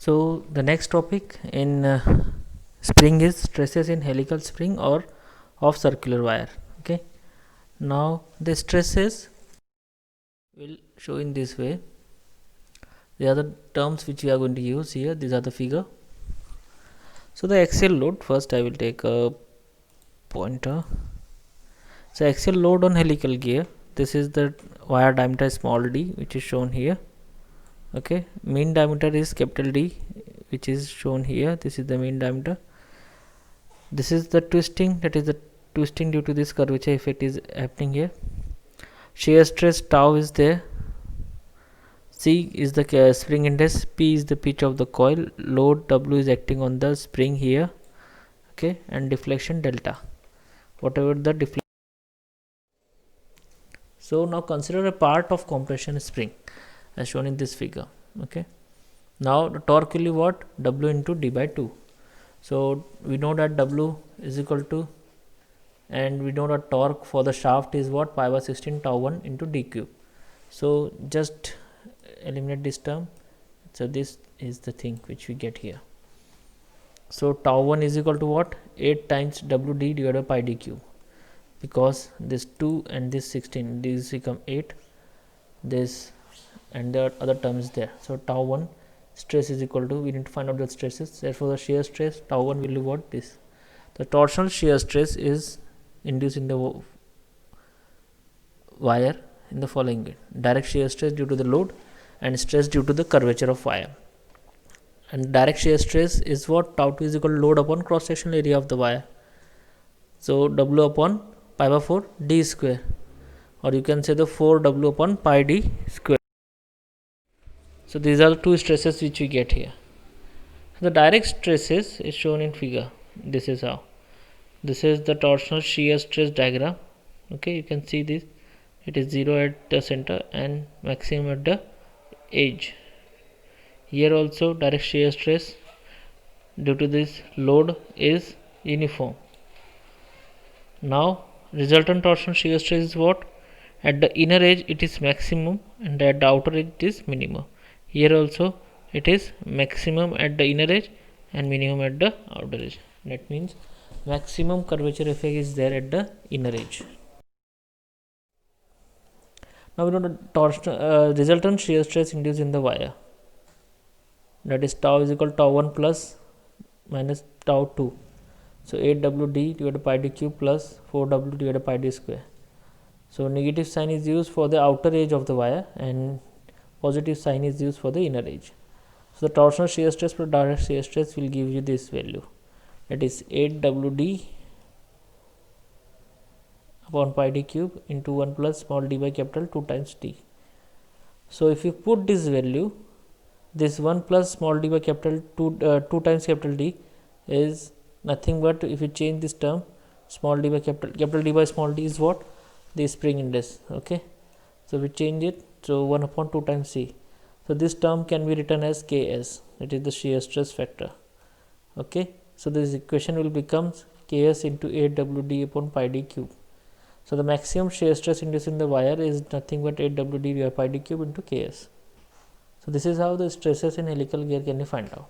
So the next topic in spring is stresses in helical spring or of circular wire. Okay, now the stresses will show in this way. These are the terms which we are going to use here. These are the figure. So the axial load, first I will take a pointer. So axial load on helical gear, this is the wire diameter small d which is shown here. Okay, mean diameter is capital D which is shown here. This is the mean diameter. This is the twisting, that is the twisting due to this curvature effect is happening here. Shear stress tau is there. C is the spring index, P is the pitch of the coil, load W is acting on the spring here. Okay, and deflection delta, whatever the deflection. So now consider a part of compression spring as shown in this figure. Okay, now the torque will be what? W into d by 2. So we know that W is equal to, and we know that torque for the shaft is what? Pi by 16 tau 1 into d cube. So just eliminate this term. So this is the thing which we get here. So tau 1 is equal to what? 8 times WD divided by pi d cube, because this 2 and this 16, these become 8, this and the other term is there. So tau 1 stress is equal to, we need to find out the stresses. Therefore the shear stress tau 1 will be what? This. The torsional shear stress is induced in the wire in the following way: direct shear stress due to the load and stress due to the curvature of wire. And direct shear stress is what? Tau 2 is equal to load upon cross sectional area of the wire. So W upon pi by 4 d square, or you can say the 4W upon pi d square. So these are the two stresses which we get here. The direct stresses is shown in figure. This is how. This is the torsional shear stress diagram. Okay, you can see this. It is 0 at the center and maximum at the edge. Here also direct shear stress due to this load is uniform. Now resultant torsional shear stress is what? At the inner edge it is maximum and at the outer edge it is minimum. Here also it is maximum at the inner edge and minimum at the outer edge. That means maximum curvature effect is there at the inner edge. Now we know the resultant shear stress induced in the wire, that is tau is equal to tau 1 plus minus tau 2. So 8WD divided by pi d cube plus 4W divided by pi d square. So negative sign is used for the outer edge of the wire and positive sign is used for the inner edge. So the torsional shear stress plus direct shear stress will give you this value, that is 8WD upon pi d cube into 1 plus small d by capital 2 times d. So if you put this value, this 1 plus small d by capital 2 times capital D is nothing but, if you change this term, small d by capital D by small d is what? The spring index. Okay, so we change it, so 1 upon 2 times C. So this term can be written as Ks, that is the shear stress factor. Okay, so this equation will become Ks into 8WD upon pi d cube. So the maximum shear stress induced in the wire is nothing but 8WD by pi d cube into Ks. So this is how the stresses in helical gear can be found out.